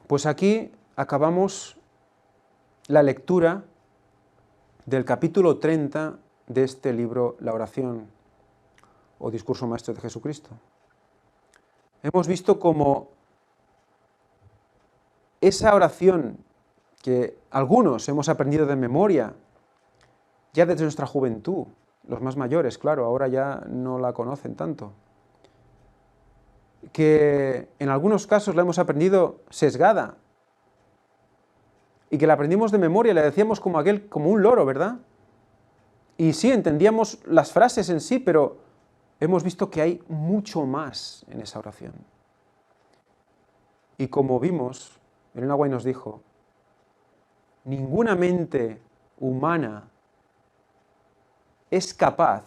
Pues aquí acabamos la lectura del capítulo 30 de este libro, La oración o discurso maestro de Jesucristo. Hemos visto cómo esa oración que algunos hemos aprendido de memoria ya desde nuestra juventud, los más mayores, claro, ahora ya no la conocen tanto, que en algunos casos la hemos aprendido sesgada y que la aprendimos de memoria, la decíamos como un loro, ¿verdad? Y sí, entendíamos las frases en sí, pero hemos visto que hay mucho más en esa oración. Y como vimos, Elena White nos dijo, ninguna mente humana es capaz,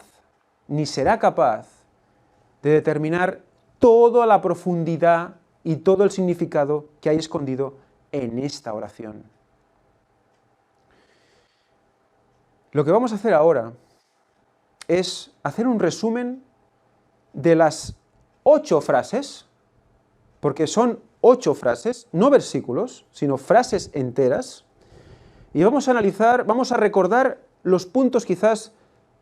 ni será capaz, de determinar toda la profundidad y todo el significado que hay escondido en esta oración. Lo que vamos a hacer ahora es hacer un resumen de las 8 frases, porque son 8 frases, no versículos, sino frases enteras, y vamos a analizar, vamos a recordar los puntos quizás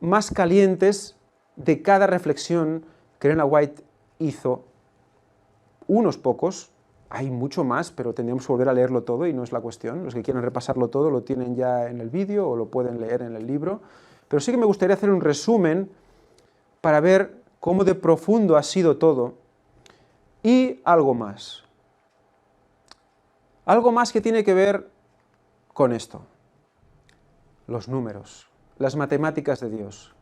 más calientes de cada reflexión que Elena White hizo. Unos pocos, hay mucho más, pero tendríamos que volver a leerlo todo y no es la cuestión. Los que quieran repasarlo todo lo tienen ya en el vídeo o lo pueden leer en el libro. Pero sí que me gustaría hacer un resumen para ver cómo de profundo ha sido todo y algo más. Algo más que tiene que ver con esto. Los números, las matemáticas de Dios.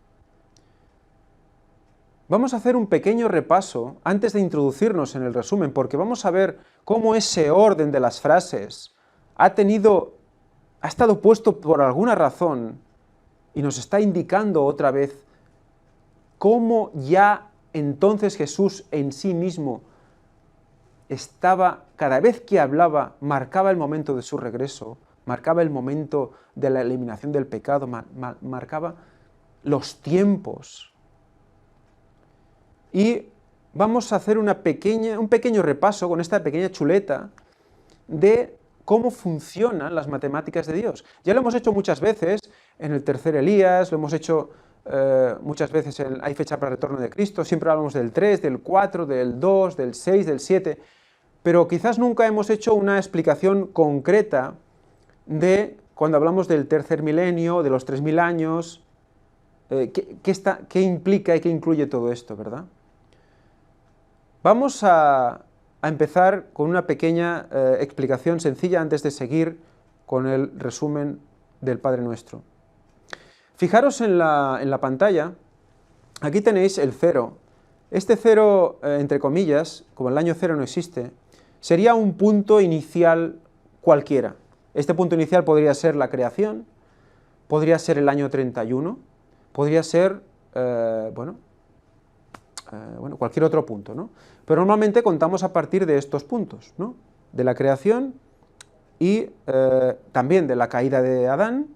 Vamos a hacer un pequeño repaso antes de introducirnos en el resumen, porque vamos a ver cómo ese orden de las frases ha estado puesto por alguna razón y nos está indicando otra vez cómo ya entonces Jesús en sí mismo estaba, cada vez que hablaba, marcaba el momento de su regreso, marcaba el momento de la eliminación del pecado, marcaba los tiempos. Y vamos a hacer un pequeño repaso con esta pequeña chuleta de cómo funcionan las matemáticas de Dios. Ya lo hemos hecho muchas veces en el tercer Elías, lo hemos hecho muchas veces en Hay fecha para el retorno de Cristo, siempre hablamos del 3, del 4, del 2, del 6, del 7, pero quizás nunca hemos hecho una explicación concreta de cuando hablamos del tercer milenio, de los 3000 años, qué implica y qué incluye todo esto, ¿verdad? Vamos a empezar con una pequeña explicación sencilla antes de seguir con el resumen del Padre Nuestro. Fijaros en la pantalla, aquí tenéis el 0. Este 0, entre comillas, como el año 0 no existe, sería un punto inicial cualquiera. Este punto inicial podría ser la creación, podría ser el año 31, podría ser, cualquier otro punto, ¿no? Pero normalmente contamos a partir de estos puntos, ¿no? De la creación y también de la caída de Adán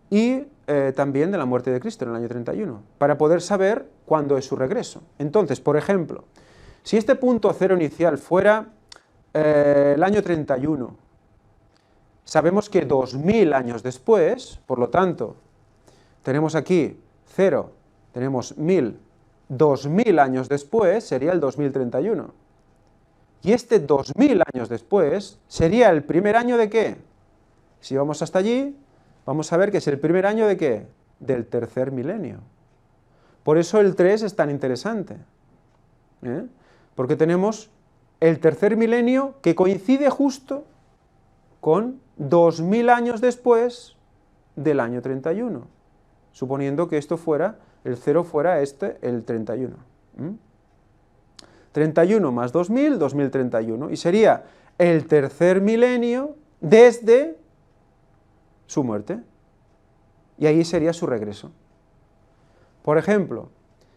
y también de la muerte de Cristo en el año 31, para poder saber cuándo es su regreso. Entonces, por ejemplo, si este punto 0 inicial fuera el año 31, sabemos que 2000 años después, por lo tanto, tenemos aquí 0, tenemos 1000, 2000 años después sería el 2031. Y este 2000 años después sería el primer año de ¿qué? Si vamos hasta allí, vamos a ver que es el primer año de ¿qué? Del tercer milenio. Por eso el 3 es tan interesante, porque tenemos el tercer milenio que coincide justo con 2000 años después del año 31, suponiendo que esto fuera, el 0 fuera el 31. 31 más 2000, 2031, y sería el tercer milenio desde su muerte, y ahí sería su regreso. Por ejemplo,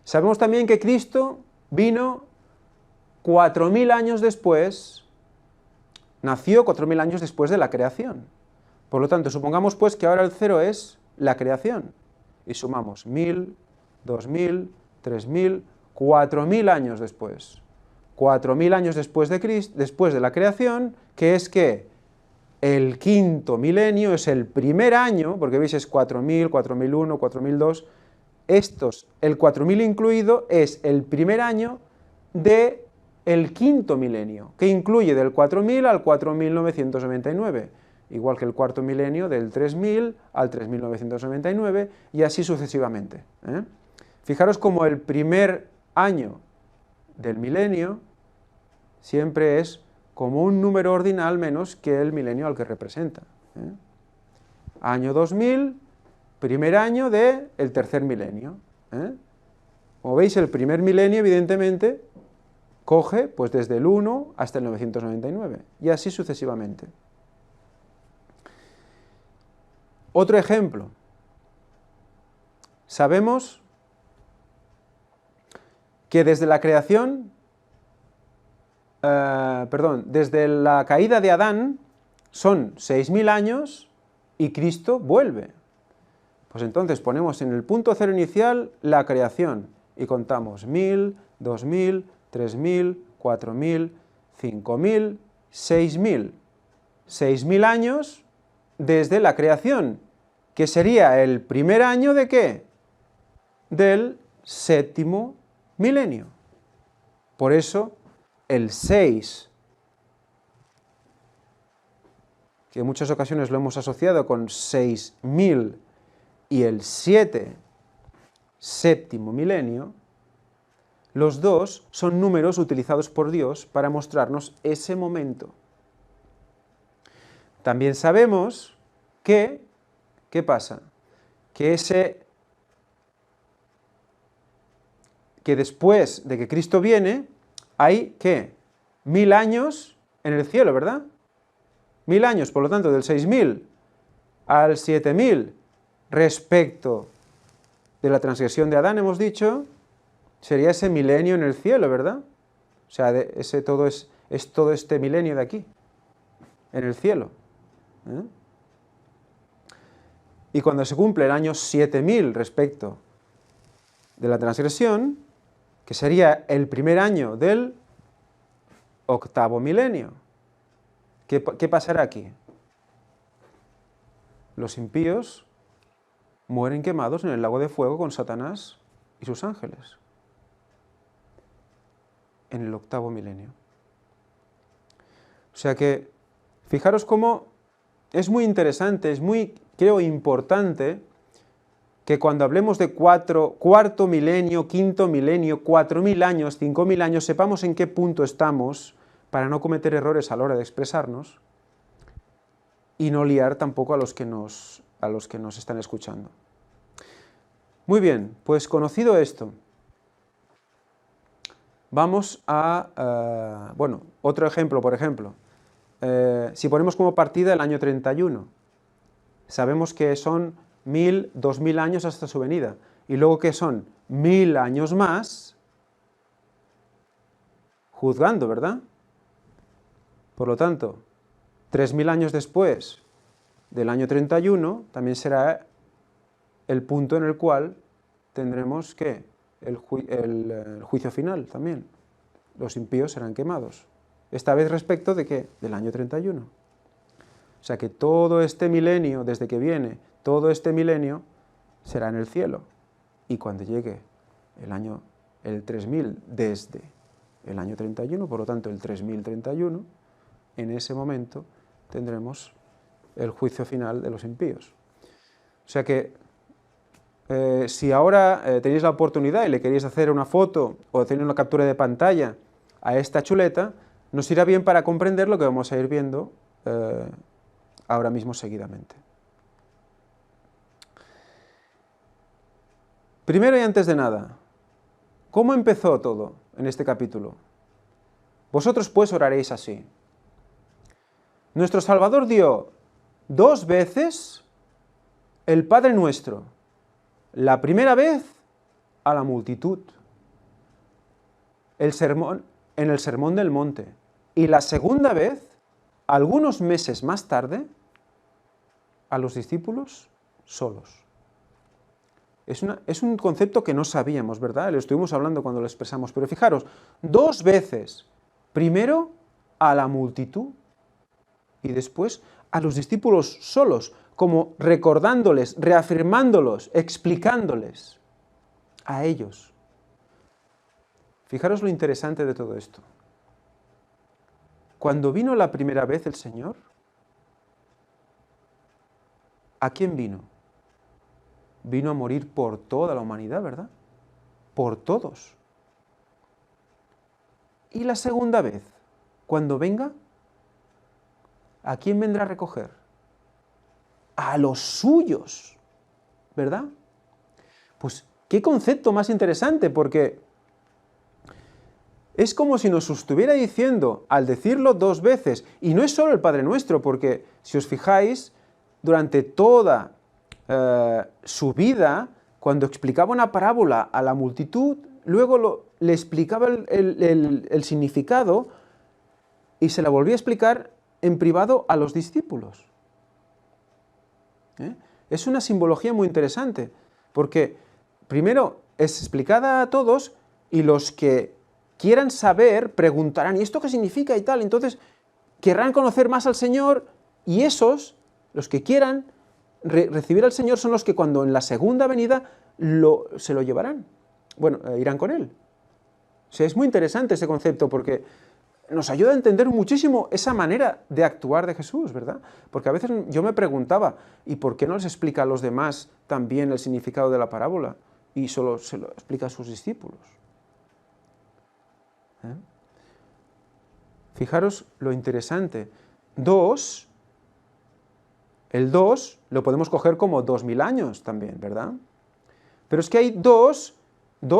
sabemos también que Cristo vino 4000 años después, nació 4000 años después de la creación. Por lo tanto, supongamos pues que ahora el 0 es la creación, y sumamos 1000, 2000, 3000, 4000 años después. 4.000 años después de la creación, que es que el quinto milenio es el primer año, porque veis es 4.000, 4.001, 4.002, el 4.000 incluido es el primer año del quinto milenio, que incluye del 4.000 al 4.999, igual que el cuarto milenio del 3.000 al 3.999, y así sucesivamente. Fijaros como el primer año del milenio siempre es como un número ordinal menos que el milenio al que representa. Año 2000, primer año del tercer milenio. Como veis, el primer milenio, evidentemente, coge pues, desde el 1 hasta el 999, y así sucesivamente. Otro ejemplo. Sabemos que desde la creación, desde la caída de Adán, son 6.000 años y Cristo vuelve. Pues entonces ponemos en el punto cero inicial la creación y contamos 1.000, 2.000, 3.000, 4.000, 5.000, 6.000. 6.000 años desde la creación, que sería el primer año ¿de qué? Del séptimo milenio. Por eso el 6, que en muchas ocasiones lo hemos asociado con 6.000, y el 7, séptimo milenio, los dos son números utilizados por Dios para mostrarnos ese momento. También sabemos que, ¿qué pasa? Que después de que Cristo viene, hay, ¿qué? 1.000 años en el cielo, ¿verdad? 1.000 años, por lo tanto, del 6.000 al 7.000 respecto de la transgresión de Adán, hemos dicho, sería ese milenio en el cielo, ¿verdad? O sea, todo es todo este milenio de aquí, en el cielo. Y cuando se cumple el año 7.000 respecto de la transgresión, que sería el primer año del octavo milenio, ¿qué pasará aquí? Los impíos mueren quemados en el lago de fuego con Satanás y sus ángeles, en el octavo milenio. O sea que, fijaros cómo es muy interesante, es muy, creo, importante que cuando hablemos de cuarto milenio, quinto milenio, 4.000 años, 5.000 años, sepamos en qué punto estamos para no cometer errores a la hora de expresarnos y no liar tampoco a los que nos están escuchando. Muy bien, pues conocido esto, vamos a, otro ejemplo, por ejemplo, si ponemos como partida el año 31, sabemos que son 1.000, 2.000 años hasta su venida, y luego que son 1.000 años más juzgando, ¿verdad? Por lo tanto, 3.000 años después del año 31 también será el punto en el cual tendremos que el juicio final también. Los impíos serán quemados. Esta vez respecto de ¿qué? Del año 31. O sea que todo este milenio, desde que viene, todo este milenio será en el cielo. Y cuando llegue el 3000 desde el año 31, por lo tanto el 3031, en ese momento tendremos el juicio final de los impíos. O sea que si ahora tenéis la oportunidad y le queréis hacer una foto o tener una captura de pantalla a esta chuleta, nos irá bien para comprender lo que vamos a ir viendo ahora mismo seguidamente. Primero y antes de nada, ¿cómo empezó todo en este capítulo? Vosotros pues oraréis así. Nuestro Salvador dio 2 veces el Padre Nuestro. La primera vez a la multitud, en el Sermón del Monte, y la segunda vez, algunos meses más tarde, a los discípulos solos. Es un concepto que no sabíamos, ¿verdad? Lo estuvimos hablando cuando lo expresamos, pero fijaros, 2 veces. Primero a la multitud y después a los discípulos solos, como recordándoles, reafirmándolos, explicándoles a ellos. Fijaros lo interesante de todo esto. Cuando vino la primera vez el Señor, ¿a quién vino? Vino a morir por toda la humanidad, ¿verdad? Por todos. Y la segunda vez, cuando venga, ¿a quién vendrá a recoger? A los suyos, ¿verdad? Pues qué concepto más interesante, porque es como si nos estuviera diciendo, al decirlo 2 veces, y no es solo el Padre Nuestro, porque si os fijáis, durante toda su vida, cuando explicaba una parábola a la multitud, luego le explicaba el significado y se la volvía a explicar en privado a los discípulos. Es una simbología muy interesante, porque primero es explicada a todos y los que quieran saber preguntarán, ¿y esto qué significa y tal? Entonces querrán conocer más al Señor y esos, los que quieran recibir al Señor, son los que cuando en la segunda venida se lo llevarán. Bueno, irán con Él. O sea, es muy interesante ese concepto porque nos ayuda a entender muchísimo esa manera de actuar de Jesús, ¿verdad? Porque a veces yo me preguntaba, ¿y por qué no les explica a los demás también el significado de la parábola? Y solo se lo explica a sus discípulos. Fijaros lo interesante. El 2 lo podemos coger como 2000 años también, ¿verdad? Pero es que hay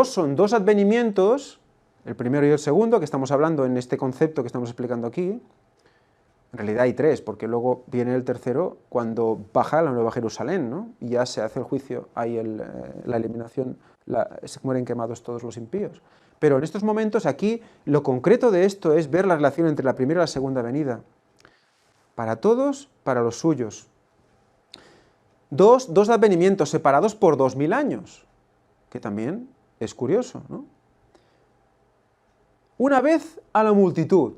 son 2 advenimientos, el primero y el segundo, que estamos hablando en este concepto que estamos explicando aquí. En realidad hay 3, porque luego viene el tercero cuando baja la Nueva Jerusalén, ¿no? Y ya se hace el juicio, hay la eliminación, se mueren quemados todos los impíos. Pero en estos momentos aquí, lo concreto de esto es ver la relación entre la primera y la segunda venida. Para todos, para los suyos. 2 advenimientos separados por 2000 años, que también es curioso, ¿no? Una vez a la multitud,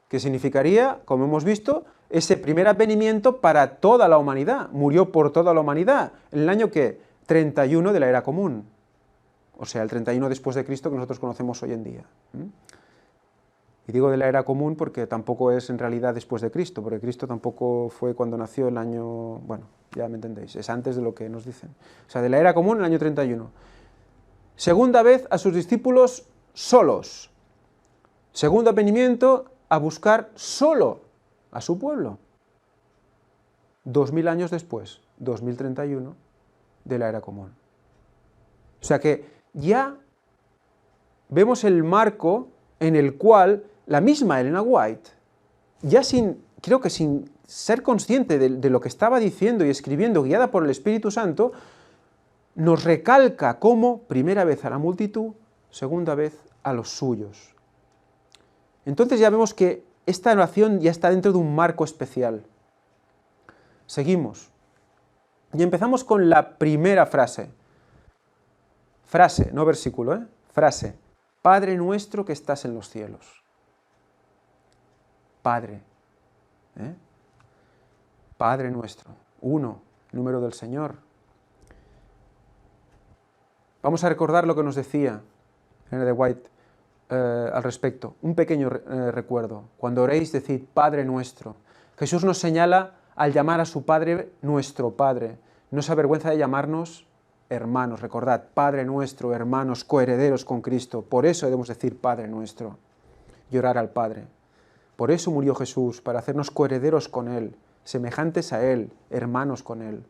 que significaría, como hemos visto, ese primer advenimiento para toda la humanidad. Murió por toda la humanidad, en el año ¿qué? 31 de la era común. O sea, el 31 después de Cristo que nosotros conocemos hoy en día. Y digo de la era común porque tampoco es en realidad después de Cristo, porque Cristo tampoco fue cuando nació el año... Bueno, ya me entendéis, es antes de lo que nos dicen. O sea, de la era común, el año 31. Segunda vez a sus discípulos solos. Segundo advenimiento a buscar solo a su pueblo. 2000 años después, 2031, de la era común. O sea que ya vemos el marco en el cual la misma Elena White, ya creo que sin ser consciente de lo que estaba diciendo y escribiendo, guiada por el Espíritu Santo, nos recalca como primera vez a la multitud, segunda vez a los suyos. Entonces ya vemos que esta oración ya está dentro de un marco especial. Seguimos. Y empezamos con la primera frase. Frase, no versículo, frase. Padre nuestro que estás en los cielos. Padre. Padre nuestro. 1, número del Señor. Vamos a recordar lo que nos decía Elena de White al respecto. Un pequeño recuerdo. Cuando oréis, decid Padre nuestro. Jesús nos señala al llamar a su Padre nuestro Padre. No se avergüenza de llamarnos hermanos. Recordad, Padre nuestro, hermanos, coherederos con Cristo. Por eso debemos decir Padre nuestro y orar al Padre. Por eso murió Jesús, para hacernos coherederos con Él, semejantes a Él, hermanos con Él.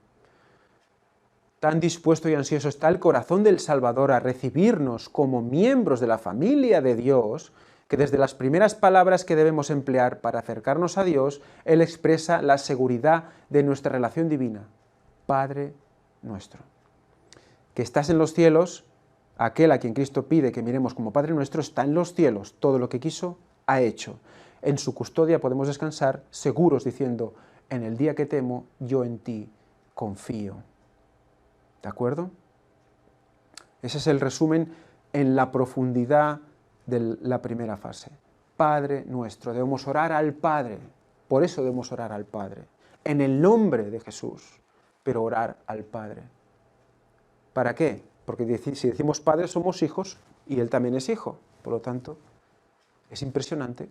Tan dispuesto y ansioso está el corazón del Salvador a recibirnos como miembros de la familia de Dios, que desde las primeras palabras que debemos emplear para acercarnos a Dios, Él expresa la seguridad de nuestra relación divina. Padre nuestro. Que estás en los cielos, aquel a quien Cristo pide que miremos como Padre nuestro, está en los cielos. Todo lo que quiso, ha hecho. En su custodia podemos descansar seguros diciendo, en el día que temo, yo en ti confío. ¿De acuerdo? Ese es el resumen en la profundidad de la primera fase. Padre nuestro, debemos orar al Padre, por eso debemos orar al Padre, en el nombre de Jesús, pero orar al Padre. ¿Para qué? Porque si decimos Padre somos hijos y Él también es hijo, por lo tanto, es impresionante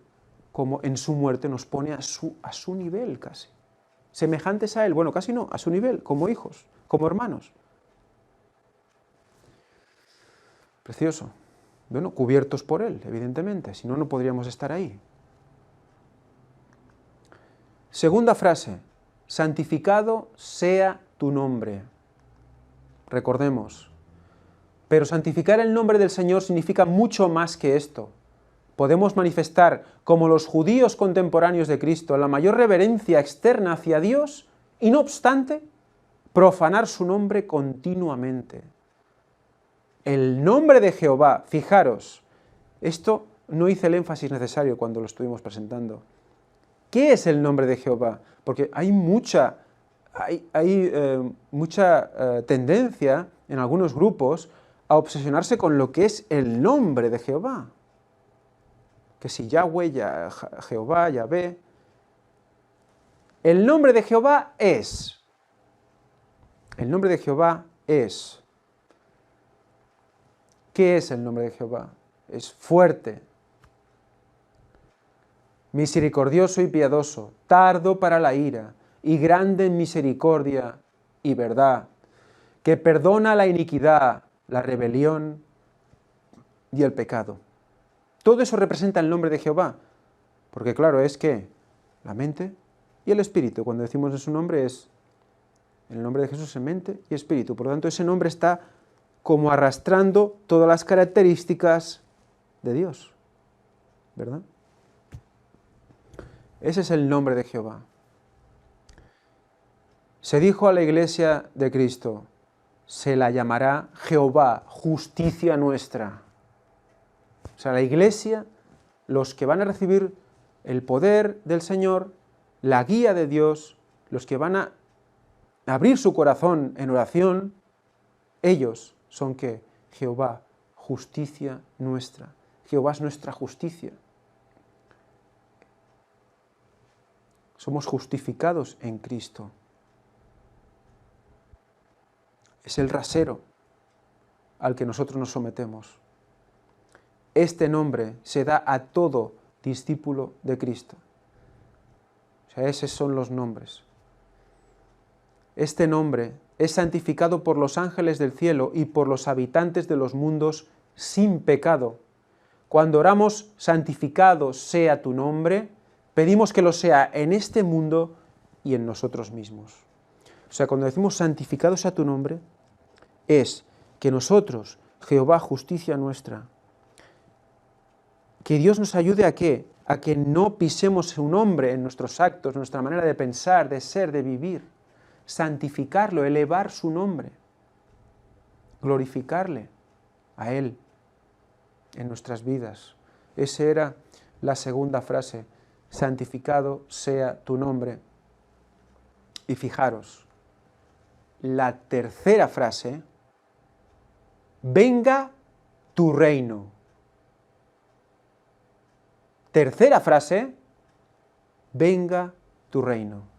cómo en su muerte nos pone a su nivel casi, semejantes a Él, bueno, casi no, a su nivel, como hijos, como hermanos. Precioso. Bueno, cubiertos por Él, evidentemente, si no, no podríamos estar ahí. Segunda frase, santificado sea tu nombre. Recordemos, pero santificar el nombre del Señor significa mucho más que esto. Podemos manifestar, como los judíos contemporáneos de Cristo, la mayor reverencia externa hacia Dios y, no obstante, profanar su nombre continuamente. El nombre de Jehová, fijaros, esto no hice el énfasis necesario cuando lo estuvimos presentando. ¿Qué es el nombre de Jehová? Porque hay mucha tendencia en algunos grupos a obsesionarse con lo que es el nombre de Jehová. Que si Yahweh, Jehová, Yahvé. El nombre de Jehová es. El nombre de Jehová es. ¿Qué es el nombre de Jehová? Es fuerte, misericordioso y piadoso, tardo para la ira y grande en misericordia y verdad, que perdona la iniquidad, la rebelión y el pecado. Todo eso representa el nombre de Jehová, porque claro, es que la mente y el espíritu, cuando decimos de su nombre, es el nombre de Jesús en mente y espíritu. Por lo tanto, ese nombre está como arrastrando todas las características de Dios, ¿verdad? Ese es el nombre de Jehová. Se dijo a la iglesia de Cristo, se la llamará Jehová, justicia nuestra. O sea, la iglesia, los que van a recibir el poder del Señor, la guía de Dios, los que van a abrir su corazón en oración, ellos son que Jehová, justicia nuestra. Jehová es nuestra justicia. Somos justificados en Cristo. Es el rasero al que nosotros nos sometemos. Este nombre se da a todo discípulo de Cristo. O sea, esos son los nombres. Este nombre es santificado por los ángeles del cielo y por los habitantes de los mundos sin pecado. Cuando oramos, santificado sea tu nombre, pedimos que lo sea en este mundo y en nosotros mismos. O sea, cuando decimos santificado sea tu nombre, es que nosotros, Jehová, justicia nuestra, que Dios nos ayude ¿a qué? A que no pisemos su nombre en nuestros actos, en nuestra manera de pensar, de ser, de vivir. Santificarlo, elevar su nombre, glorificarle a Él en nuestras vidas. Esa era la segunda frase, santificado sea tu nombre. Y fijaros, la tercera frase, venga tu reino. Tercera frase, venga tu reino.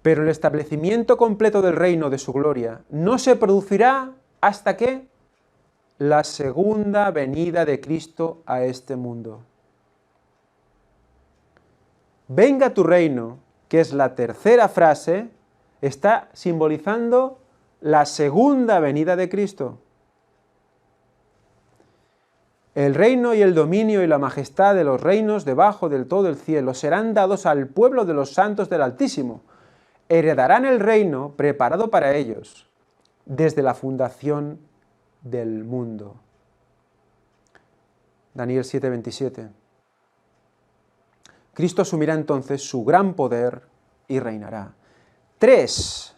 Pero el establecimiento completo del reino de su gloria no se producirá hasta que la segunda venida de Cristo a este mundo. Venga tu reino, que es la tercera frase, está simbolizando la segunda venida de Cristo. El reino y el dominio y la majestad de los reinos debajo del todo el cielo serán dados al pueblo de los santos del Altísimo. Heredarán el reino preparado para ellos desde la fundación del mundo. Daniel 7:27. Cristo asumirá entonces su gran poder y reinará. 3.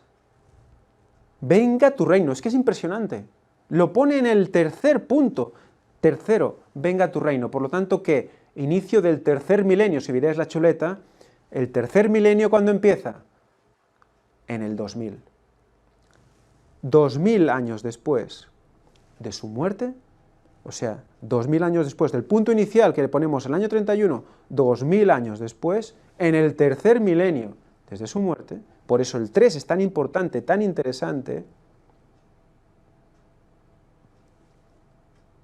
Venga tu reino. Es que es impresionante. Lo pone en el tercer punto. Tercero, venga tu reino. Por lo tanto, que inicio del tercer milenio, si miráis la chuleta, el tercer milenio, ¿cuándo empieza? En el 2000. 2000 años después de su muerte, o sea, 2000 años después del punto inicial que le ponemos el año 31, 2000 años después, en el tercer milenio desde su muerte, por eso el 3 es tan importante, tan interesante,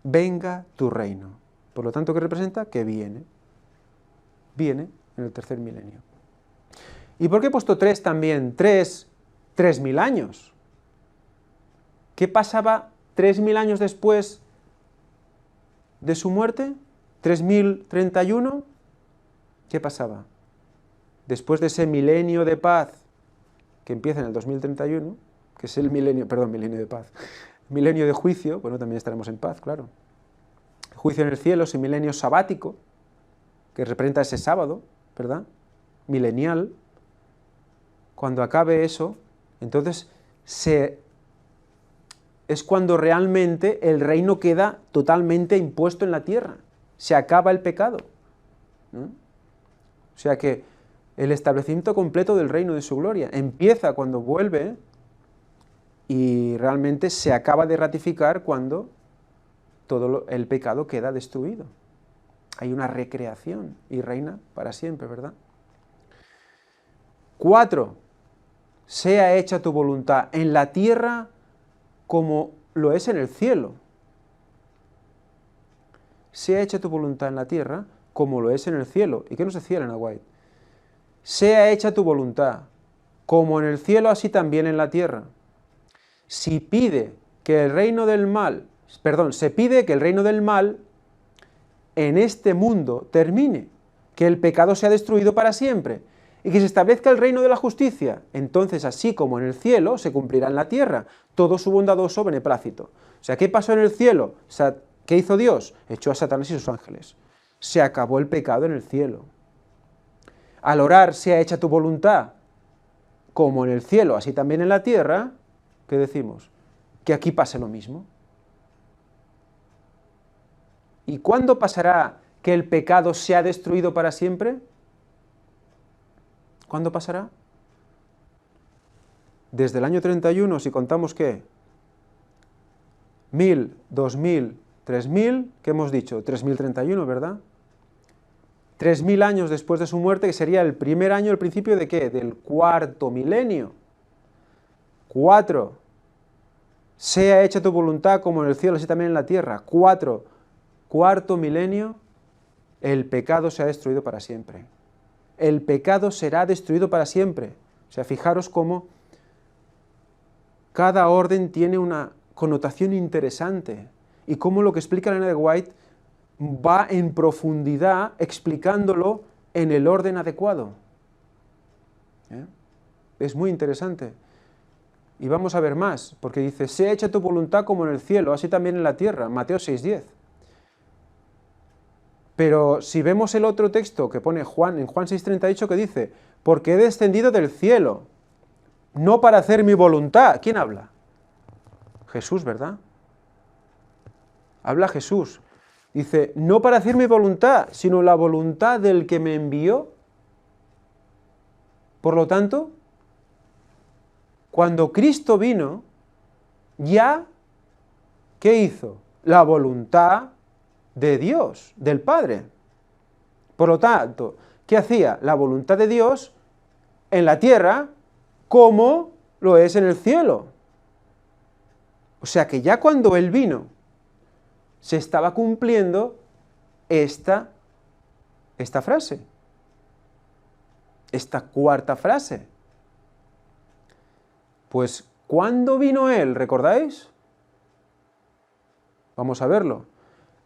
venga tu reino. Por lo tanto, ¿qué representa? Que viene. Viene en el tercer milenio. ¿Y por qué he puesto 3 también? 3000 años. ¿Qué pasaba 3000 años después de su muerte? 3031. ¿Qué pasaba? Después de ese milenio de paz que empieza en el 2031, que es el milenio de paz, milenio de juicio, bueno, también estaremos en paz, claro. Juicio en el cielo, ese milenio sabático, que representa ese sábado, ¿verdad? Milenial. Cuando acabe eso, entonces es cuando realmente el reino queda totalmente impuesto en la tierra. Se acaba el pecado, ¿no? O sea que el establecimiento completo del reino de su gloria empieza cuando vuelve y realmente se acaba de ratificar cuando todo el pecado queda destruido. Hay una recreación y reina para siempre, ¿verdad? 4. Sea hecha tu voluntad en la tierra como lo es en el cielo. Sea hecha tu voluntad en la tierra como lo es en el cielo. ¿Y qué nos decía Elena White? Sea hecha tu voluntad, como en el cielo, así también en la tierra. Si pide que el reino del mal, se pide que el reino del mal en este mundo termine, que el pecado sea destruido para siempre, y que se establezca el reino de la justicia. Entonces, así como en el cielo, se cumplirá en la tierra todo su bondadoso beneplácito. O sea, ¿qué pasó en el cielo? ¿Qué hizo Dios? Echó a Satanás y sus ángeles. Se acabó el pecado en el cielo. Al orar, sea hecha tu voluntad, como en el cielo, así también en la tierra, ¿qué decimos? Que aquí pase lo mismo. ¿Y cuándo pasará que el pecado sea destruido para siempre? ¿Cuándo pasará? Desde el año 31, si contamos ¿qué? 1000, 2000, 3000, ¿qué hemos dicho? 3031, ¿verdad? 3000 años después de su muerte, que sería el primer año, el principio de ¿qué? Del cuarto milenio. 4. Sea hecha tu voluntad como en el cielo, así también en la tierra. 4. Cuarto milenio, el pecado se ha destruido para siempre. El pecado será destruido para siempre. O sea, fijaros cómo cada orden tiene una connotación interesante y cómo lo que explica Elena de White va en profundidad explicándolo en el orden adecuado. Es muy interesante. Y vamos a ver más, porque dice, sea hecha tu voluntad como en el cielo, así también en la tierra, Mateo 6:10. Pero si vemos el otro texto que pone Juan, en Juan 6:38, que dice, porque he descendido del cielo, no para hacer mi voluntad. ¿Quién habla? Jesús, ¿verdad? Habla Jesús. Dice, no para hacer mi voluntad, sino la voluntad del que me envió. Por lo tanto, cuando Cristo vino, ya, ¿qué hizo? La voluntad de Dios, del Padre. Por lo tanto, ¿qué hacía? La voluntad de Dios en la tierra como lo es en el cielo. O sea que ya cuando Él vino, se estaba cumpliendo esta frase, esta cuarta frase. Pues, ¿cuándo vino Él? ¿Recordáis? Vamos a verlo.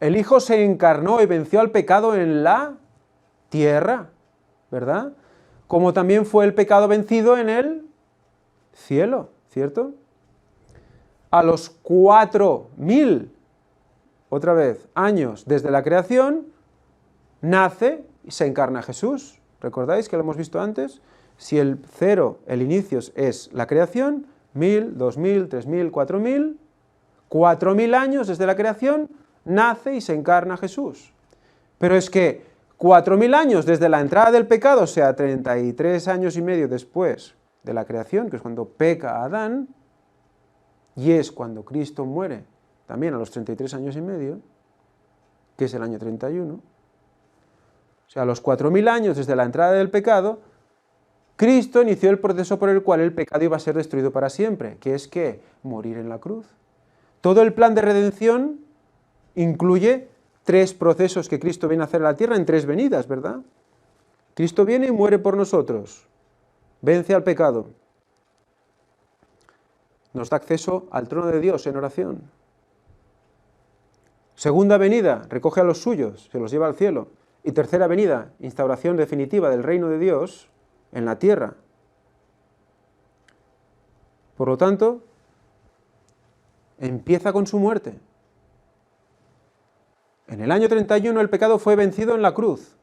El Hijo se encarnó y venció al pecado en la tierra, ¿verdad? Como también fue el pecado vencido en el cielo, ¿cierto? A los 4000, otra vez, años desde la creación, nace y se encarna Jesús. ¿Recordáis que lo hemos visto antes? Si el 0, el inicio es la creación, 1000, 2000, 3000, 4000, 4000 años desde la creación, nace y se encarna Jesús. Pero es que 4000 años desde la entrada del pecado, o sea, 33 años y medio después de la creación, que es cuando peca Adán, Y es cuando Cristo muere, también a los 33 años y medio, que es el año 31, o sea, a los 4000 años desde la entrada del pecado, Cristo inició el proceso por el cual el pecado iba a ser destruido para siempre, que es que morir en la cruz. Todo el plan de redención incluye 3 procesos que Cristo viene a hacer a la tierra en 3 venidas, ¿verdad? Cristo viene y muere por nosotros, vence al pecado, nos da acceso al trono de Dios en oración. Segunda venida, recoge a los suyos, se los lleva al cielo. Y tercera venida, instauración definitiva del reino de Dios en la tierra. Por lo tanto, empieza con su muerte. En el año 31 el pecado fue vencido en la cruz.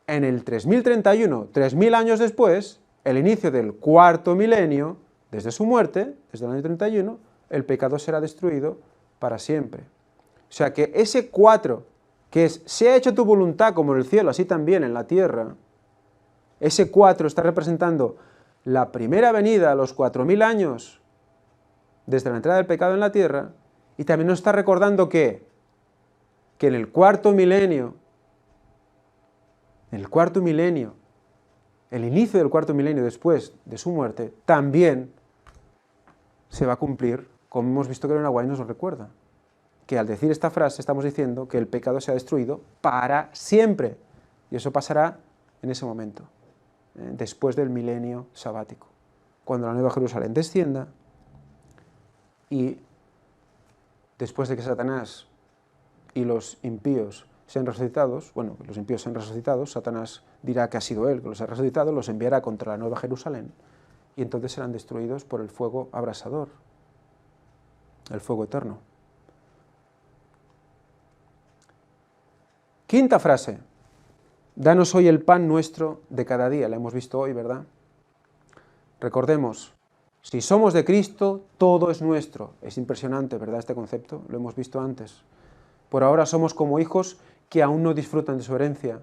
En el 3031, 3000 años después, el inicio del cuarto milenio, desde su muerte, desde el año 31, el pecado será destruido para siempre. O sea que ese 4, que es, sea hecho tu voluntad como en el cielo, así también en la tierra, ese 4 está representando la primera venida a los 4000 años desde la entrada del pecado en la tierra, y también nos está recordando que en el cuarto milenio, el inicio del cuarto milenio después de su muerte, también se va a cumplir, como hemos visto que Ellen White nos lo recuerda, que al decir esta frase estamos diciendo que el pecado se ha destruido para siempre, y eso pasará en ese momento, después del milenio sabático, cuando la Nueva Jerusalén descienda y después de que Satanás y los impíos sean resucitados, bueno, los impíos sean resucitados, Satanás dirá que ha sido él que los ha resucitado, los enviará contra la Nueva Jerusalén, y entonces serán destruidos por el fuego abrasador, el fuego eterno. Quinta frase, danos hoy el pan nuestro de cada día, la hemos visto hoy, ¿verdad? Recordemos, si somos de Cristo, todo es nuestro. Es impresionante, ¿verdad?, este concepto, lo hemos visto antes. Por ahora somos como hijos que aún no disfrutan de su herencia.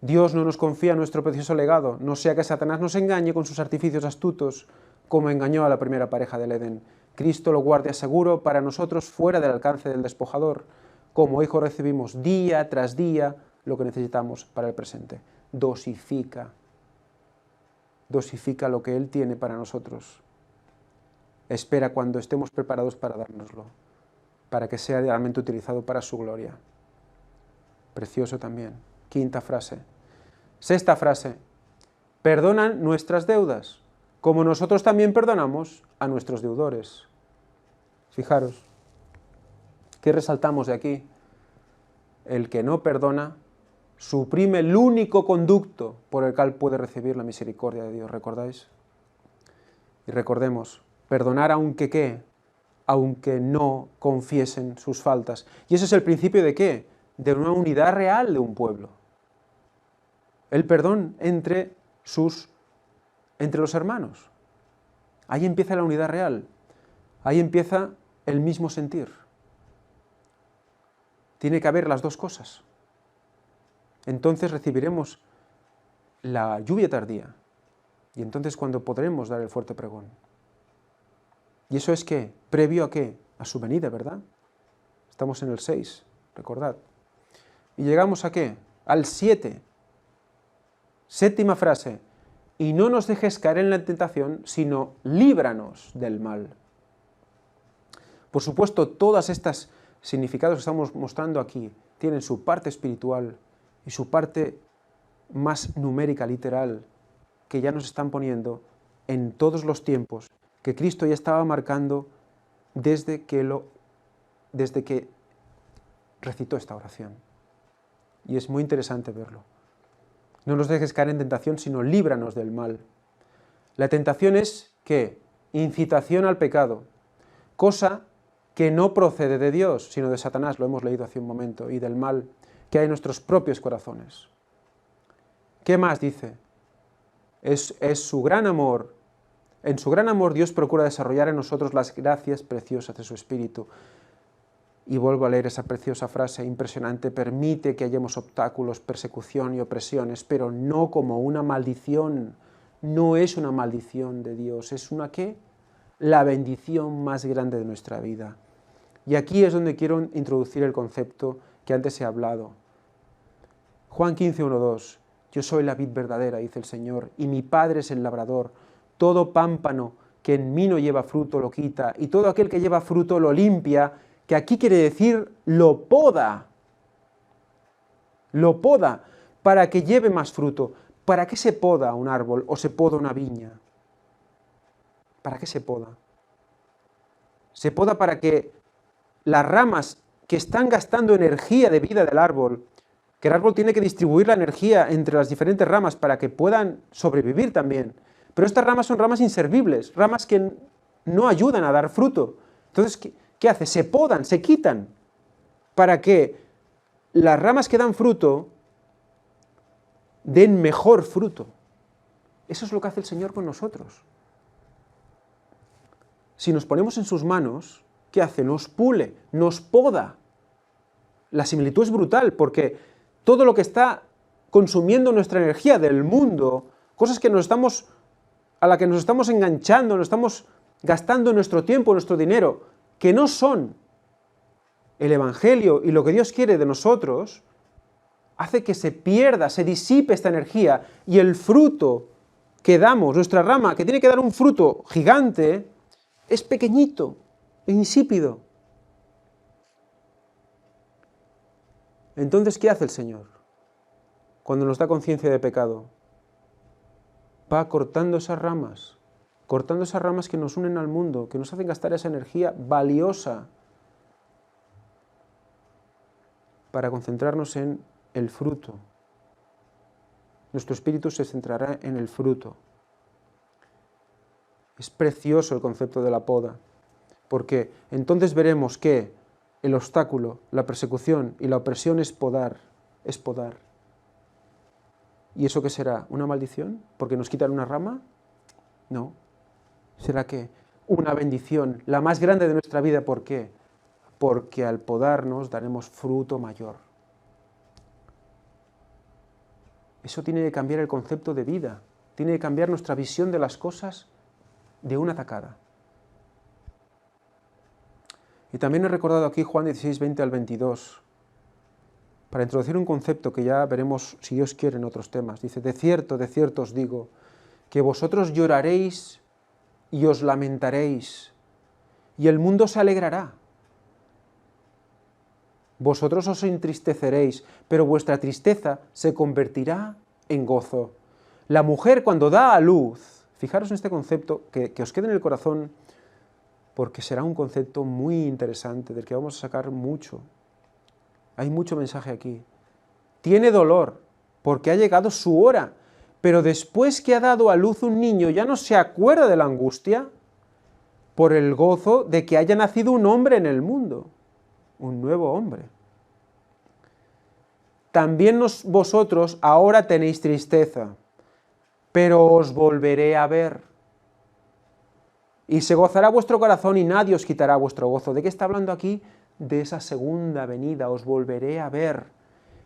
Dios no nos confía nuestro precioso legado, no sea que Satanás nos engañe con sus artificios astutos, como engañó a la primera pareja del Edén. Cristo lo guarda seguro para nosotros fuera del alcance del despojador. Como hijos recibimos día tras día lo que necesitamos para el presente. Dosifica lo que Él tiene para nosotros. Espera cuando estemos preparados para dárnoslo, para que sea realmente utilizado para su gloria. Precioso también. Quinta frase. Sexta frase. Perdonan nuestras deudas, como nosotros también perdonamos a nuestros deudores. Fijaros, ¿qué resaltamos de aquí? El que no perdona suprime el único conducto por el cual puede recibir la misericordia de Dios, ¿recordáis? Y recordemos, perdonar aunque ¿qué? Aunque no confiesen sus faltas. Y eso es el principio de ¿qué? De una unidad real de un pueblo. El perdón entre los hermanos. Ahí empieza la unidad real. Ahí empieza el mismo sentir. Tiene que haber las dos cosas. Entonces recibiremos la lluvia tardía. Y entonces cuando podremos dar el fuerte pregón. ¿Y eso es qué? ¿Previo a qué? A su venida, ¿verdad? Estamos en el 6, recordad. ¿Y llegamos a qué? Al 7. Séptima frase. Y no nos dejes caer en la tentación, sino líbranos del mal. Por supuesto, todas estas significados que estamos mostrando aquí tienen su parte espiritual y su parte más numérica, literal, que ya nos están poniendo en todos los tiempos, que Cristo ya estaba marcando desde que recitó esta oración. Y es muy interesante verlo. No nos dejes caer en tentación, sino líbranos del mal. La tentación es, ¿qué? Incitación al pecado, cosa que no procede de Dios, sino de Satanás, lo hemos leído hace un momento, y del mal que hay en nuestros propios corazones. ¿Qué más dice? Es su gran amor. En su gran amor Dios procura desarrollar en nosotros las gracias preciosas de su Espíritu. Y vuelvo a leer esa preciosa frase impresionante: permite que hallemos obstáculos, persecución y opresiones, pero no como una maldición. No es una maldición de Dios, ¿es una qué? la bendición más grande de nuestra vida. Y aquí es donde quiero introducir el concepto que antes he hablado. Juan 15, 1, 2. Yo soy la vid verdadera, dice el Señor, y mi Padre es el labrador. Todo pámpano que en mí no lleva fruto lo quita, y todo aquel que lleva fruto lo limpia, que aquí quiere decir lo poda. Lo poda para que lleve más fruto. ¿Para qué se poda un árbol o se poda una viña? ¿Para qué se poda? Se poda para que las ramas que están gastando energía de vida del árbol, que el árbol tiene que distribuir la energía entre las diferentes ramas para que puedan sobrevivir también. Pero estas ramas son ramas inservibles, ramas que no ayudan a dar fruto. Entonces, ¿qué hace? Se podan, se quitan, para que las ramas que dan fruto den mejor fruto. Eso es lo que hace el Señor con nosotros. Si nos ponemos en sus manos, ¿qué hace? Nos pule, nos poda. La similitud es brutal, porque todo lo que está consumiendo nuestra energía del mundo, cosas que a las que nos estamos enganchando, nos estamos gastando nuestro tiempo, nuestro dinero, que no son el Evangelio y lo que Dios quiere de nosotros, hace que se pierda, se disipe esta energía, y el fruto que damos, nuestra rama, que tiene que dar un fruto gigante, es pequeñito e insípido. Entonces, ¿qué hace el Señor cuando nos da conciencia de pecado? Va cortando esas ramas que nos unen al mundo, que nos hacen gastar esa energía valiosa para concentrarnos en el fruto. Nuestro espíritu se centrará en el fruto. Es precioso el concepto de la poda, porque entonces veremos que el obstáculo, la persecución y la opresión es podar, es podar. ¿Y eso qué será? ¿Una maldición? ¿Porque nos quitan una rama? No. ¿Será que una bendición, la más grande de nuestra vida? ¿Por qué? Porque al podarnos daremos fruto mayor. Eso tiene que cambiar el concepto de vida, tiene que cambiar nuestra visión de las cosas de una tacada. Y también he recordado aquí Juan 16, 20 al 22, para introducir un concepto que ya veremos, si Dios quiere, en otros temas. Dice, de cierto os digo, que vosotros lloraréis y os lamentaréis, y el mundo se alegrará. Vosotros os entristeceréis, pero vuestra tristeza se convertirá en gozo. La mujer cuando da a luz, fijaros en este concepto, que os quede en el corazón, porque será un concepto muy interesante, del que vamos a sacar mucho. Hay mucho mensaje aquí. Tiene dolor, porque ha llegado su hora, pero después que ha dado a luz un niño, ya no se acuerda de la angustia, por el gozo de que haya nacido un hombre en el mundo, un nuevo hombre. También vosotros ahora tenéis tristeza, pero os volveré a ver. Y se gozará vuestro corazón y nadie os quitará vuestro gozo. ¿De qué está hablando aquí? De esa segunda venida, os volveré a ver.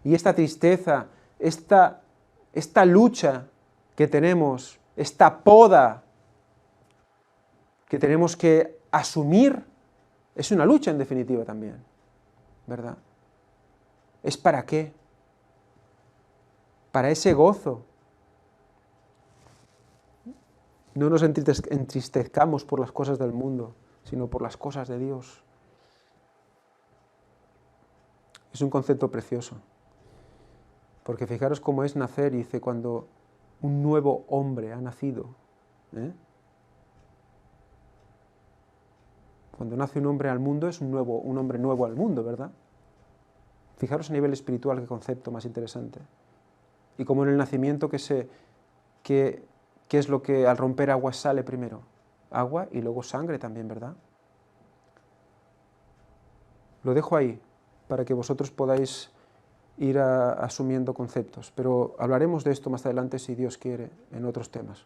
Y esta tristeza, esta lucha que tenemos, esta poda que tenemos que asumir, es una lucha en definitiva también, ¿verdad? ¿Es para qué? Para ese gozo. No nos entristezcamos por las cosas del mundo, sino por las cosas de Dios. Es un concepto precioso. Porque fijaros cómo es nacer, y dice, cuando un nuevo hombre ha nacido. Cuando nace un hombre al mundo, es un hombre nuevo al mundo, ¿verdad? Fijaros a nivel espiritual qué concepto más interesante. Y como en el nacimiento, ¿qué es lo que al romper agua sale primero? Agua y luego sangre también, ¿verdad? Lo dejo ahí, para que vosotros podáis ir asumiendo conceptos. Pero hablaremos de esto más adelante, si Dios quiere, en otros temas.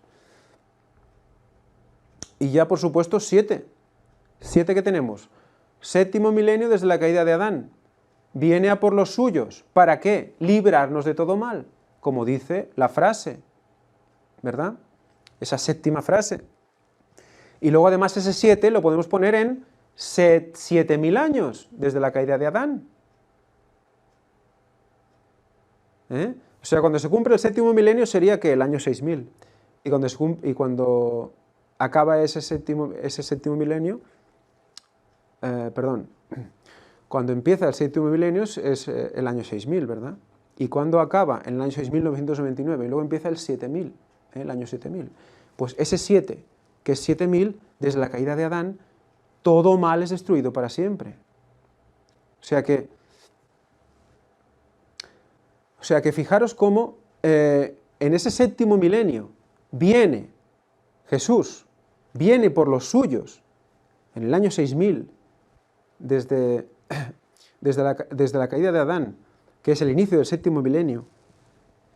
Y ya, por supuesto, 7. 7 que tenemos. 7º milenio desde la caída de Adán. Viene a por los suyos. ¿Para qué? Librarnos de todo mal, como dice la frase, ¿verdad? Esa 7ª frase. Y luego además ese 7 lo podemos poner en 7.000 años desde la caída de Adán. O sea, cuando se cumple el séptimo milenio sería que el año 6.000. Y cuando acaba ese séptimo milenio, cuando empieza el séptimo milenio es el año 6.000, ¿verdad? Y cuando acaba en el año 6.999 y luego empieza el 7.000, el año 7.000, pues ese 7, que es 7.000, desde la caída de Adán, todo mal es destruido para siempre. O sea que fijaros cómo en ese séptimo milenio viene Jesús, viene por los suyos, en el año 6.000, desde la caída de Adán, que es el inicio del séptimo milenio,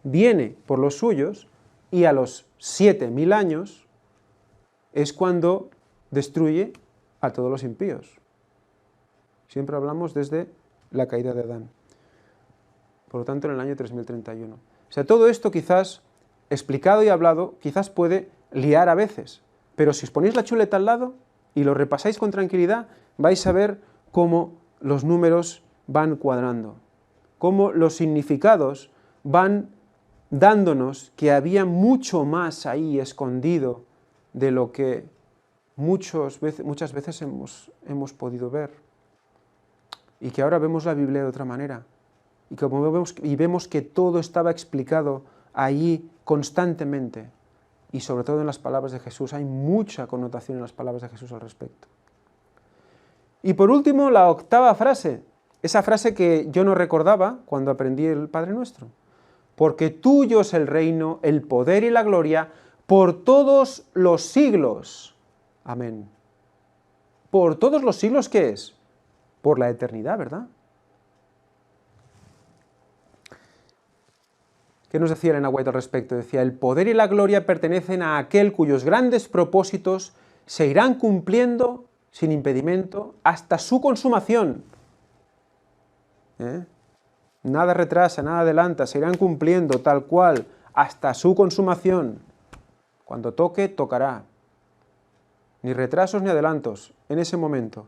viene por los suyos y a los 7.000 años es cuando destruye a todos los impíos. Siempre hablamos desde la caída de Adán. Por lo tanto, en el año 3031. O sea, todo esto quizás, explicado y hablado, quizás puede liar a veces, pero si os ponéis la chuleta al lado y lo repasáis con tranquilidad, vais a ver cómo los números van cuadrando, cómo los significados van dándonos que había mucho más ahí escondido de lo que muchas veces hemos podido ver. Y que ahora vemos la Biblia de otra manera. Y vemos que todo estaba explicado ahí constantemente. Y sobre todo en las palabras de Jesús. Hay mucha connotación en las palabras de Jesús al respecto. Y por último, la octava frase. Esa frase que yo no recordaba cuando aprendí el Padre Nuestro. Porque tuyo es el reino, el poder y la gloria por todos los siglos. Amén. ¿Por todos los siglos qué es? Por la eternidad, ¿verdad? ¿Qué nos decía Elena White al respecto? Decía, el poder y la gloria pertenecen a aquel cuyos grandes propósitos se irán cumpliendo sin impedimento hasta su consumación. Nada retrasa, nada adelanta, se irán cumpliendo tal cual hasta su consumación. Cuando toque, tocará. Ni retrasos ni adelantos en ese momento.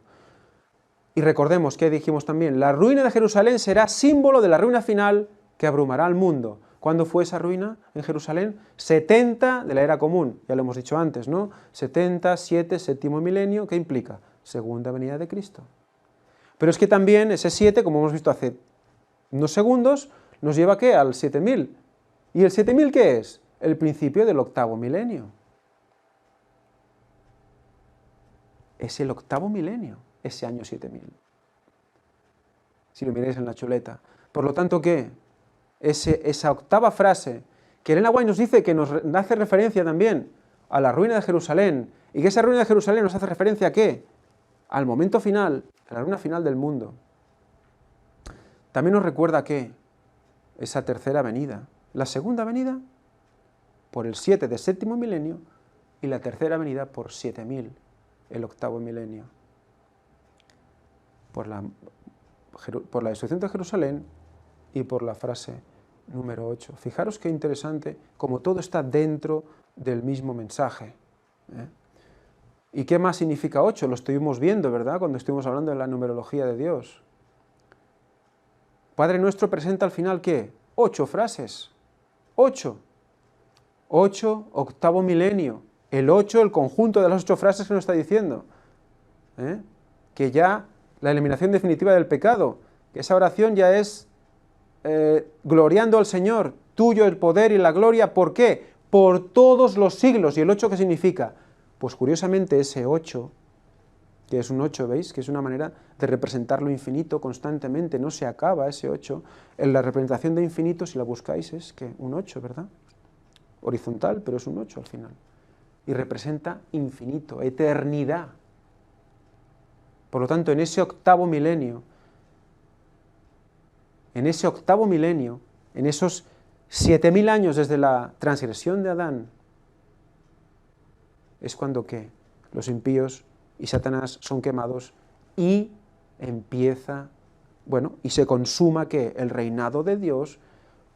Y recordemos que dijimos también, la ruina de Jerusalén será símbolo de la ruina final que abrumará al mundo. ¿Cuándo fue esa ruina en Jerusalén? 70 de la era común, ya lo hemos dicho antes, ¿no? 70, 7, séptimo milenio, ¿qué implica? Segunda venida de Cristo. Pero es que también ese 7, como hemos visto hace unos segundos, nos lleva ¿qué? Al 7000. ¿Y el 7000 qué es? El principio del octavo milenio. Es el octavo milenio, ese año 7000. Si lo miráis en la chuleta. Por lo tanto, ¿qué? Esa octava frase, que Elena White nos dice que nos hace referencia también a la ruina de Jerusalén, y que esa ruina de Jerusalén nos hace referencia ¿a qué? Al momento final, a la ruina final del mundo. También nos recuerda que esa tercera venida, la segunda venida por el 7 del séptimo milenio y la tercera venida por 7000, el octavo milenio. Por la destrucción de Jerusalén y por la frase número 8. Fijaros qué interesante, como todo está dentro del mismo mensaje. ¿Y qué más significa 8? Lo estuvimos viendo, ¿verdad? Cuando estuvimos hablando de la numerología de Dios. Padre Nuestro presenta al final, ¿qué? 8 frases. 8. 8, octavo milenio. El 8, el conjunto de las 8 frases que nos está diciendo. Que ya la eliminación definitiva del pecado, que esa oración ya es gloriando al Señor, tuyo el poder y la gloria, ¿por qué? Por todos los siglos. ¿Y el 8 qué significa? Pues curiosamente ese 8, que es un 8, ¿veis? Que es una manera de representar lo infinito constantemente, no se acaba ese 8. En la representación de infinito, si la buscáis, es que un 8, ¿verdad? Horizontal, pero es un 8 al final. Y representa infinito, eternidad. Por lo tanto, en ese octavo milenio, en esos 7000 años desde la transgresión de Adán, es cuando ¿qué? Los impíos y Satanás son quemados y empieza, y se consuma ¿qué? El reinado de Dios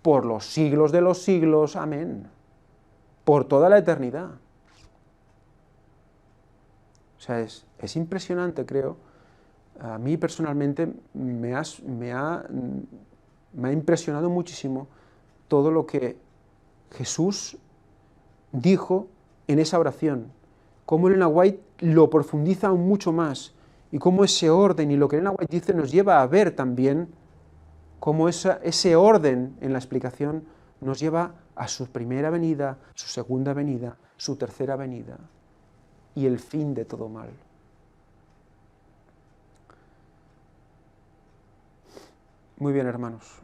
por los siglos de los siglos, amén, por toda la eternidad. sea, es impresionante, creo. A mí personalmente me ha impresionado muchísimo todo lo que Jesús dijo en esa oración, cómo Elena White lo profundiza aún mucho más, y cómo ese orden y lo que Elena White dice nos lleva a ver también cómo ese orden en la explicación nos lleva a su primera venida, su segunda venida, su tercera venida y el fin de todo mal. Muy bien, hermanos.